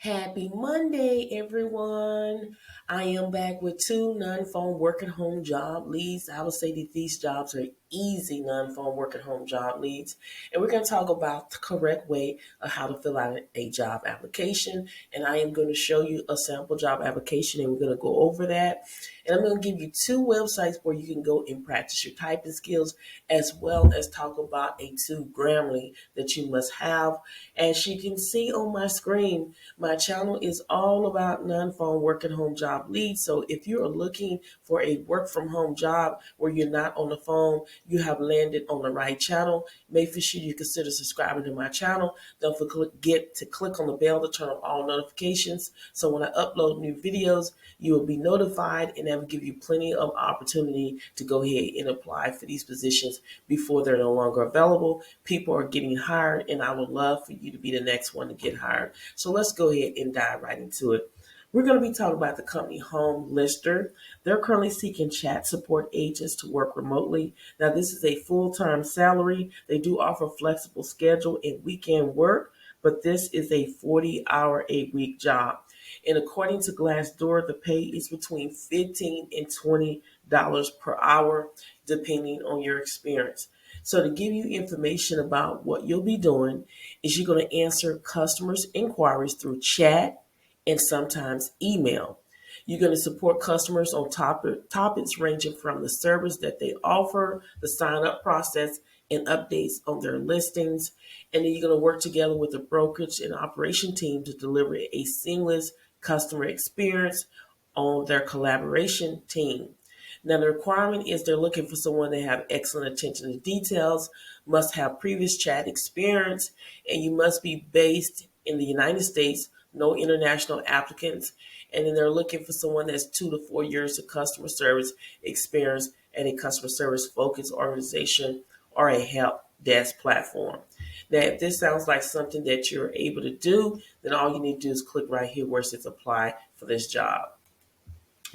Happy Monday, everyone. I am back with two non-phone work at home job leads. I would say that these jobs are easy non-phone work at home job leads. And we're going to talk about the correct way of how to fill out a job application. And I am going to show you a sample job application and we're going to go over that. And I'm going to give you two websites where you can go and practice your typing skills as well as talk about a two Grammarly that you must have. As you can see on my screen, my channel is all about non-phone work at home job leads. So if you are looking for a work from home job where you're not on the phone, you have landed on the right channel. Make sure you consider subscribing to my channel. Don't forget to click on the bell to turn on all notifications. So when I upload new videos, you will be notified, and that will give you plenty of opportunity to go ahead and apply for these positions before they're no longer available. People are getting hired, and I would love for you to be the next one to get hired. So let's go ahead and dive right into it. We're going to be talking about the company Home Lister. They're currently seeking chat support agents to work remotely. Now, this is a full-time salary. They do offer flexible schedule and weekend work, but this is a 40-hour-a-week job. And according to Glassdoor, the pay is between $15 and $20 per hour, depending on your experience. So to give you information about what you'll be doing is you're going to answer customers' inquiries through chat and sometimes email. You're going to support customers on topics ranging from the service that they offer, the sign-up process, and updates on their listings. And then you're going to work together with the brokerage and operation team to deliver a seamless customer experience on their collaboration team. Now, the requirement is they're looking for someone that have excellent attention to details, must have previous chat experience, and you must be based in the United States, no international applicants. And then they're looking for someone that's 2 to 4 years of customer service experience at a customer service focused organization or a help desk platform. Now, if this sounds like something that you're able to do, then all you need to do is click right here where it says apply for this job.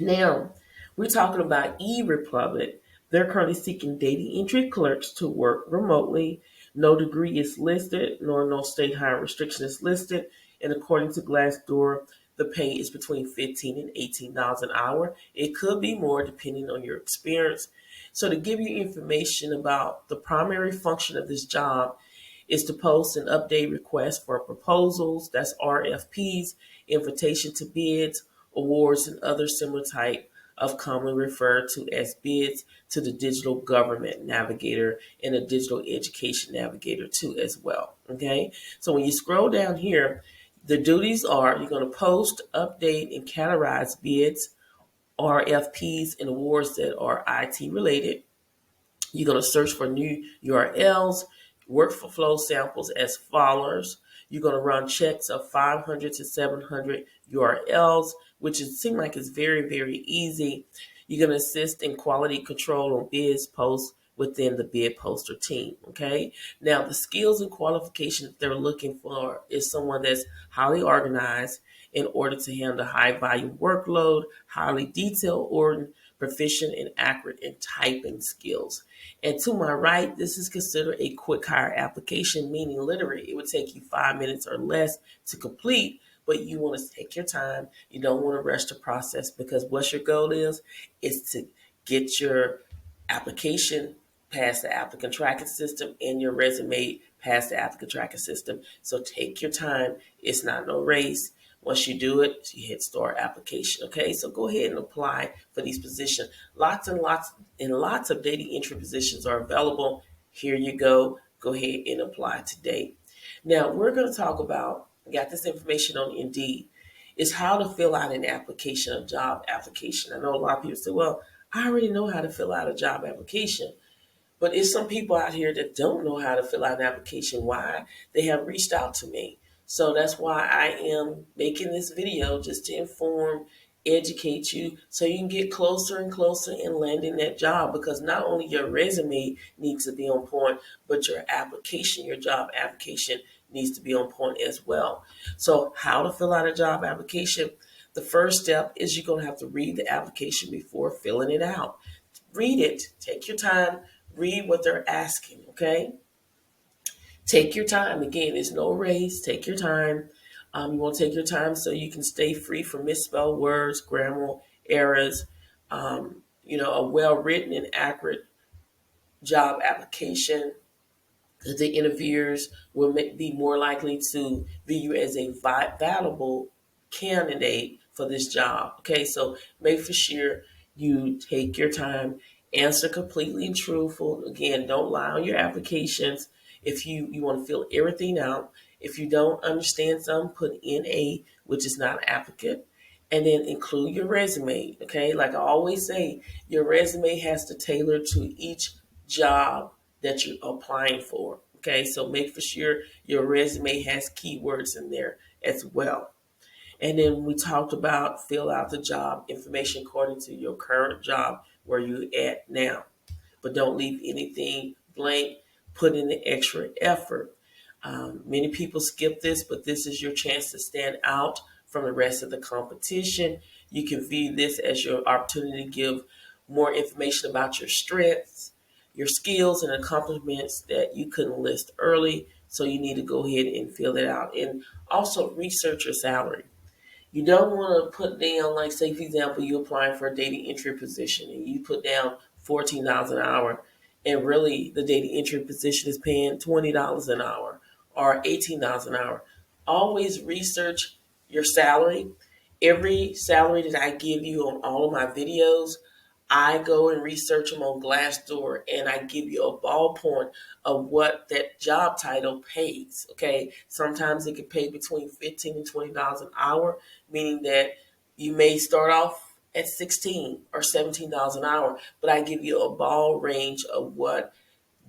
Now, we're talking about eRepublic. They're currently seeking data entry clerks to work remotely. No degree is listed, nor no state hire restriction is listed. And according to Glassdoor, the pay is between $15 and $18 an hour. It could be more depending on your experience. So to give you information about the primary function of this job is to post and update requests for proposals, that's RFPs, invitation to bids, awards, and other similar type of commonly referred to as bids to the digital government navigator and the digital education navigator too as well. Okay, so when you scroll down here, the duties are you're going to post, update, and categorize bids, RFPs, and awards that are IT related. You're going to search for new URLs, workflow samples as follows. You're going to run checks of 500 to 700 URLs, which seems like it's very, very easy. You're going to assist in quality control on bids posts within the bid poster team. Okay. Now, the skills and qualifications they're looking for is someone that's highly organized in order to handle high volume workload, highly detailed or proficient and accurate in typing skills. And to my right, this is considered a quick hire application, meaning literally it would take you 5 minutes or less to complete, but you want to take your time. You don't want to rush the process because what your goal is to get your application past the applicant tracking system and your resume past the applicant tracking system. So take your time. It's not no race. Once you do it, you hit start application. Okay, so go ahead and apply for these positions. Lots of data entry positions are available. Here you go. Go ahead and apply today. Now we're going to talk about. I got this information on Indeed. Is how to fill out an application, a job application. I know a lot of people say, "Well, I already know how to fill out a job application." But there's some people out here that don't know how to fill out an application. Why? They have reached out to me. So that's why I am making this video just to inform, educate you so you can get closer and closer in landing that job because not only your resume needs to be on point, but your application, your job application needs to be on point as well. So how to fill out a job application? The first step is you're going to have to read the application before filling it out. Read it. Take your time. Read what they're asking, okay? Take your time. Again, there's no race. Take your time. You want to take your time so you can stay free from misspelled words, grammar errors. A well-written and accurate job application, the interviewers will be more likely to view you as a valuable candidate for this job. Okay, so make for sure you take your time, answer completely and truthful. Again, don't lie on your applications. If you want to fill everything out, if you don't understand something, put NA, which is not applicant, and then include your resume. Okay, like I always say, your resume has to tailor to each job that you're applying for. Okay, so make for sure your resume has keywords in there as well. And then we talked about fill out the job information according to your current job where you at now. But don't leave anything blank. Put in the extra effort. Many people skip this, but this is your chance to stand out from the rest of the competition. You can view this as your opportunity to give more information about your strengths, your skills, and accomplishments that you couldn't list early. So you need to go ahead and fill that out. And also research your salary. You don't want to put down, like, say, for example, you're applying for a data entry position and you put down $14 an hour, and really the data entry position is paying $20 an hour or $18 an hour. Always research your salary. Every salary that I give you on all of my videos, I go and research them on Glassdoor, and I give you a ballpoint of what that job title pays. Okay, sometimes it can pay between $15 and $20 an hour, meaning that you may start off at $16 or $17 an hour, but I give you a ball range of what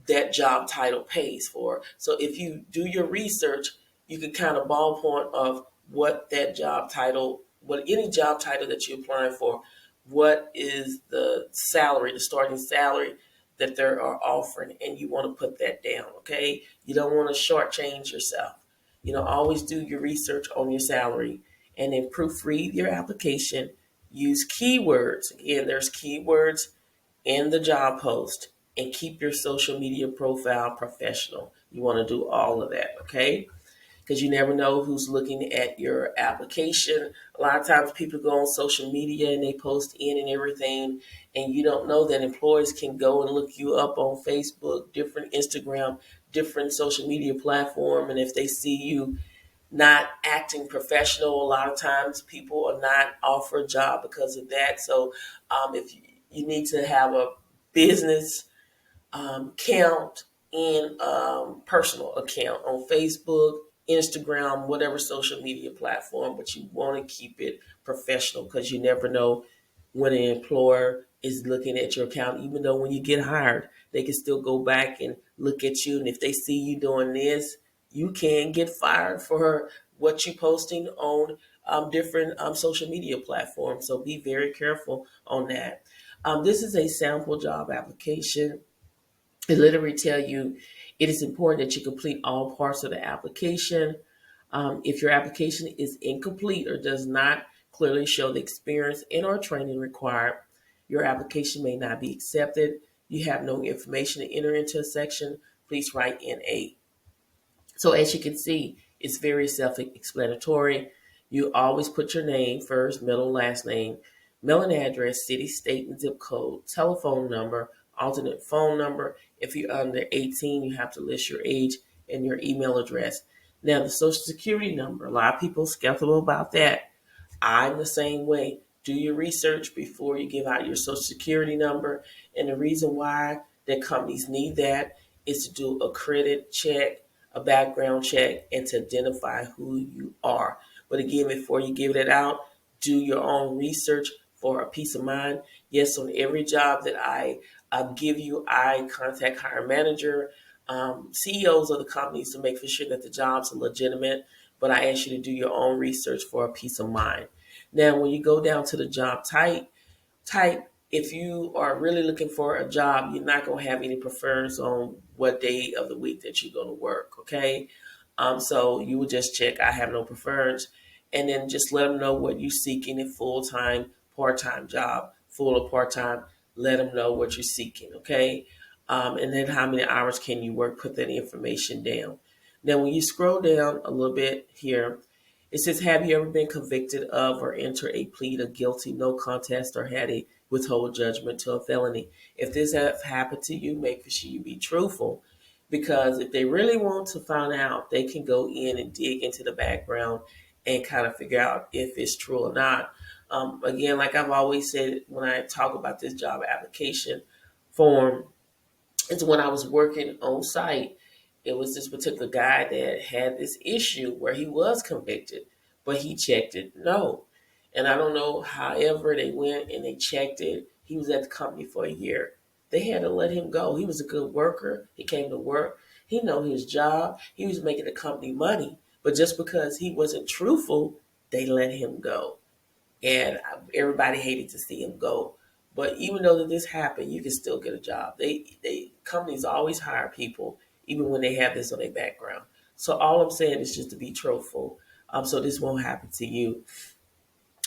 that job title pays for. So if you do your research, you can kind of ballpoint of what that job title, what any job title that you're applying for, what is the salary, the starting salary that they are offering, and you want to put that down. Okay, you don't want to shortchange yourself. Always do your research on your salary, and then proofread your application. Use keywords. Again, there's keywords in the job post, and keep your social media profile professional. You want to do all of that, okay? Because you never know who's looking at your application. A lot of times people go on social media and they post in and everything, and you don't know that employers can go and look you up on Facebook, different Instagram, different social media platform, and if they see you not acting professional, a lot of times people are not offered a job because of that. So if you need to have a business account and personal account on Facebook, Instagram, whatever social media platform, but you want to keep it professional because you never know when an employer is looking at your account. Even though when you get hired, they can still go back and look at you, and if they see you doing this, you can get fired for what you posting on different social media platforms. So be very careful on that. This is a sample job application. It literally tell you it is important that you complete all parts of the application. If your application is incomplete or does not clearly show the experience and or training required, your application may not be accepted. You have no information to enter into a section, please write NA. So as you can see, it's very self-explanatory. You always put your name first, middle, last name, mailing address, city, state, and zip code, telephone number, alternate phone number. If you're under 18, you have to list your age and your email address. Now, the social security number, a lot of people are skeptical about that. I'm the same way. Do your research before you give out your social security number. And the reason why that companies need that is to do a credit check, a background check, and to identify who you are. But again, before you give it out, do your own research for a peace of mind. Yes, on every job that I give you, I contact hiring manager, CEOs of the companies to make for sure that the jobs are legitimate. But I ask you to do your own research for a peace of mind. Now, when you go down to the job type, if you are really looking for a job, you're not going to have any preference on what day of the week that you're going to work, okay? So you would just check, I have no preference, and then just let them know what you're seeking, a full-time, part-time job, full or part-time, let them know what you're seeking, okay? And then how many hours can you work, put that information down. Now, when you scroll down a little bit here, It says, have you ever been convicted of or entered a plea of guilty, no contest, or had a withhold judgment to a felony? If this has happened to you, make sure you be truthful. Because if they really want to find out, they can go in and dig into the background and kind of figure out if it's true or not. Again, like I've always said when I talk about this job application form, it's when I was working on site. It was this particular guy that had this issue where he was convicted, but he checked it no. And I don't know, however, they went and they checked it. He was at the company for a year. They had to let him go. He was a good worker. He came to work. He know his job. He was making the company money. But just because he wasn't truthful, they let him go, and everybody hated to see him go. But even though that this happened, you can still get a job. They companies always hire people even when they have this on their background. So all I'm saying is just to be truthful. So this won't happen to you.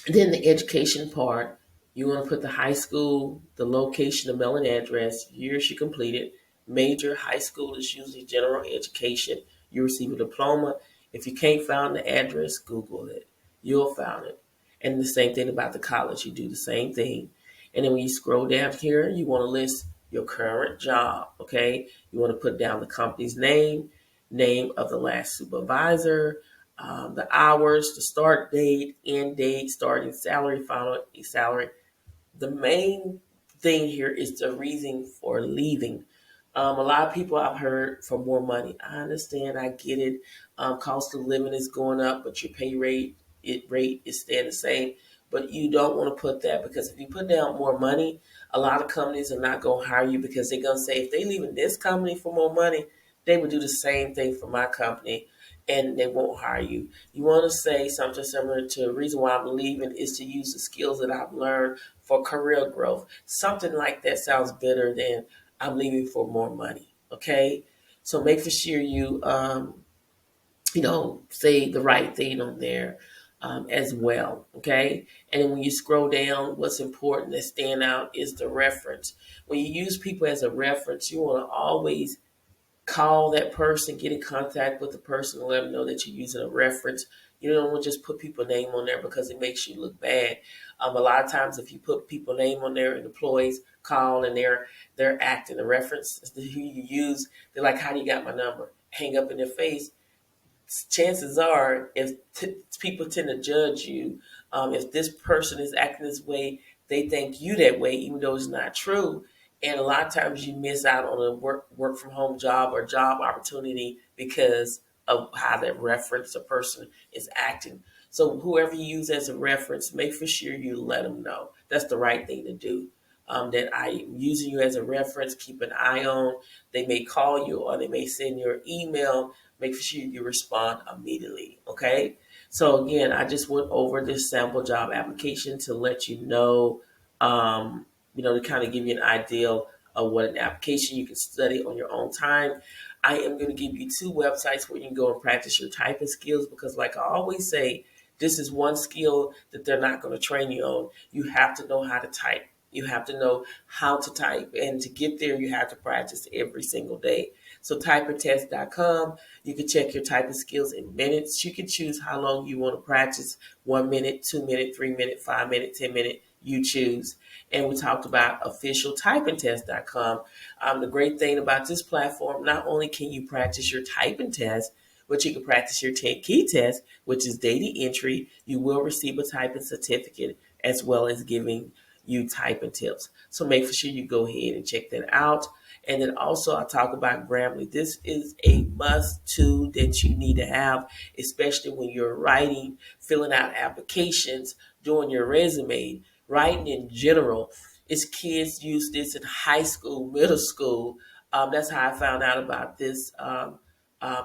Then the education part, you want to put the high school, the location, the mailing address, years you completed. Major high school is usually general education. You receive a diploma. If you can't find the address, Google it. You'll find it. And the same thing about the college. You do the same thing. And then when you scroll down here, you want to list your current job. Okay. You want to put down the company's name, name of the last supervisor, the hours, the start date, end date, starting salary, final salary. The main thing here is the reason for leaving. A lot of people I've heard for more money. I understand, I get it. Cost of living is going up, but your pay rate is staying the same. But you don't want to put that, because if you put down more money, a lot of companies are not going to hire you, because they're going to say if they leave in this company for more money, they would do the same thing for my company, and they won't hire you. You want to say something similar to the reason why I'm leaving is to use the skills that I've learned for career growth. Something like that sounds better than I'm leaving for more money. Okay, so make sure you say the right thing on there as well. Okay, and then when you scroll down, what's important that stand out is the reference. When you use people as a reference, you want to always call that person, get in contact with the person, and let them know that you're using a reference. You don't want to just put people's name on there because it makes you look bad. A lot of times, if you put people's name on there and employees call and they're acting a reference who you use, they're like, "How do you got my number?" Hang up in their face. Chances are, if people tend to judge you, if this person is acting this way, they think you that way, even though it's not true. And a lot of times you miss out on a work from home job or job opportunity because of how that reference a person is acting. So whoever you use as a reference, make for sure you let them know that's the right thing to do. That I am using you as a reference. Keep an eye on. They may call you or they may send you an email. Make sure you respond immediately. Okay. So again, I just went over this sample job application to let you know, to kind of give you an idea of what an application you can study on your own time. I am going to give you two websites where you can go and practice your typing skills, because like I always say, this is one skill that they're not going to train you on. You have to know how to type. You have to know how to type. And to get there, you have to practice every single day. So typingtest.com, you can check your typing skills in minutes. You can choose how long you want to practice: 1 minute, 2 minute, 3 minute, 5 minute, 10 minute. You choose. And we talked about officialtypingtest.com. The great thing about this platform, not only can you practice your typing test, but you can practice your 10 key test, which is data entry. You will receive a typing certificate as well as giving you typing tips. So make sure you go ahead and check that out. And then also I talk about Grammarly. This is a must tool that you need to have, especially when you're writing, filling out applications, doing your resume, writing in general. It's kids use this in high school, middle school. That's how I found out about this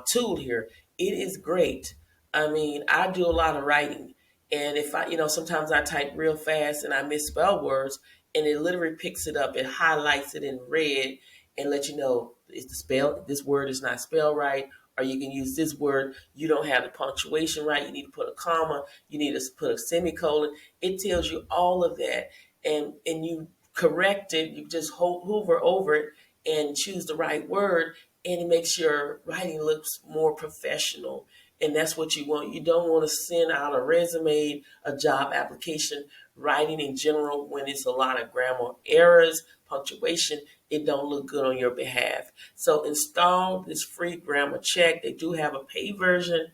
tool here. It is great. I mean, I do a lot of writing. And if sometimes I type real fast and I misspell words, and it literally picks it up, it highlights it in red and let you know this word is not spelled right, or you can use this word, you don't have the punctuation right, you need to put a comma, you need to put a semicolon. It tells you all of that, and you correct it. You just hover over it and choose the right word, and it makes your writing looks more professional. And that's what you want. You don't want to send out a resume, a job application, writing in general when it's a lot of grammar errors, punctuation. It don't look good on your behalf. So install this free grammar check. They do have a paid version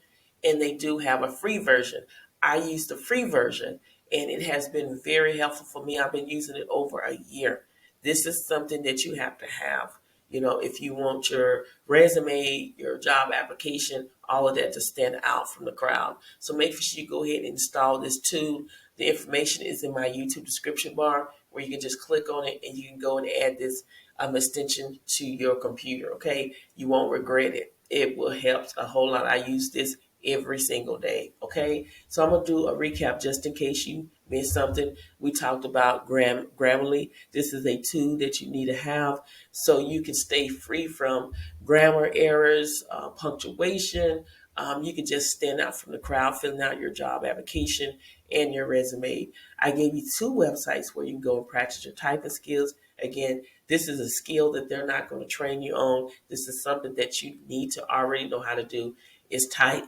and they do have a free version. I use the free version and it has been very helpful for me. I've been using it over a year. This is something that you have to have. If you want your resume, your job application, all of that to stand out from the crowd. So make sure you go ahead and install this tool. The information is in my YouTube description bar where you can just click on it and you can go and add this extension to your computer, okay? You won't regret it. It will help a whole lot. I use this every single day, okay? So I'm going to do a recap just in case you missed something. We talked about Grammarly. This is a tool that you need to have so you can stay free from grammar errors, punctuation. You can just stand out from the crowd filling out your job application and your resume. I gave you 2 websites where you can go and practice your typing skills. Again, this is a skill that they're not going to train you on. This is something that you need to already know how to do is type.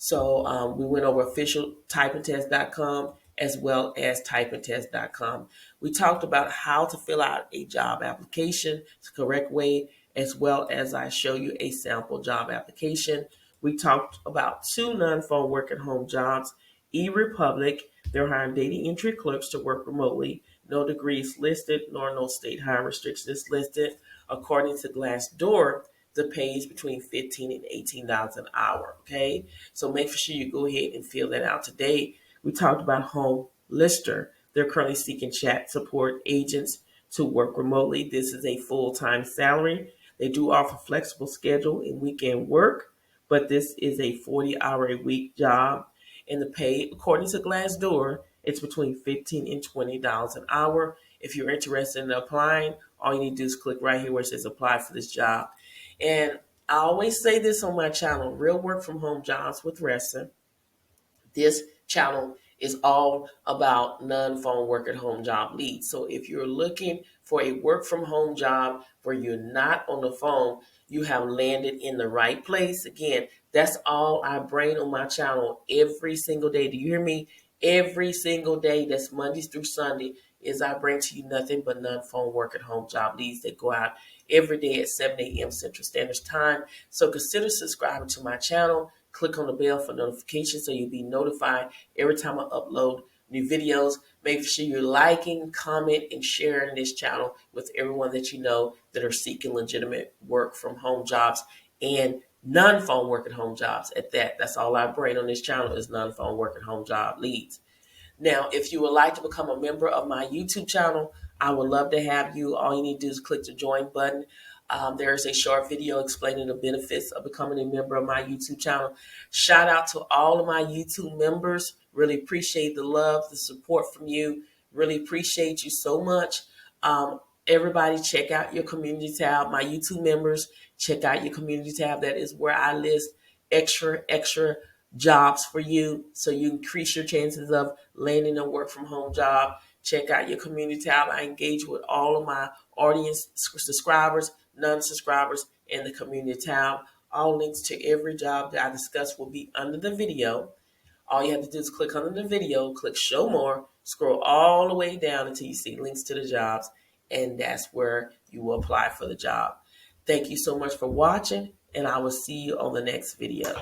So we went over officialtypingtest.com as well as typingtest.com. We talked about how to fill out a job application the correct way, as well as I show you a sample job application. We talked about 2 non-phone work at home jobs. eRepublic, they're hiring data entry clerks to work remotely. No degrees listed, nor no state hiring restrictions listed. According to Glassdoor, the pay is between $15 and $18 an hour, okay? So make sure you go ahead and fill that out today. We talked about Home Lister. They're currently seeking chat support agents to work remotely. This is a full-time salary. They do offer flexible schedule and weekend work, but this is a 40-hour-a-week job. And the pay, according to Glassdoor, it's between $15 and $20 an hour. If you're interested in applying, all you need to do is click right here where it says apply for this job. And I always say this on my channel, Real Work From Home Jobs with Thressa. This channel is all about non-phone work at home job leads. So if you're looking for a work from home job where you're not on the phone, you have landed in the right place. Again, that's all I bring on my channel every single day. Do you hear me? Every single day, that's Mondays through Sunday, is I bring to you nothing but non-phone work at home job leads that go out every day at 7 a.m. Central Standard Time. So consider subscribing to my channel. Click on the bell for notifications so you'll be notified every time I upload new videos. Make sure you're liking, comment, and sharing this channel with everyone that you know that are seeking legitimate work from home jobs and non-phone work at home jobs at that. That's all I bring on this channel is non-phone work at home job leads. Now, if you would like to become a member of my YouTube channel, I would love to have you. All you need to do is click the join button. There is a short video explaining the benefits of becoming a member of my YouTube channel. Shout out to all of my YouTube members. Really appreciate the love, the support from you. Really appreciate you so much. Everybody check out your community tab. My YouTube members, check out your community tab. That is where I list extra jobs for you so you increase your chances of landing a work from home job. Check out your community tab. I engage with all of my audience subscribers, non-subscribers, in the community tab. All links to every job that I discuss will be under the video. All you have to do is click under the video, click show more, scroll all the way down until you see links to the jobs, and that's where you will apply for the job. Thank you so much for watching, and I will see you on the next video.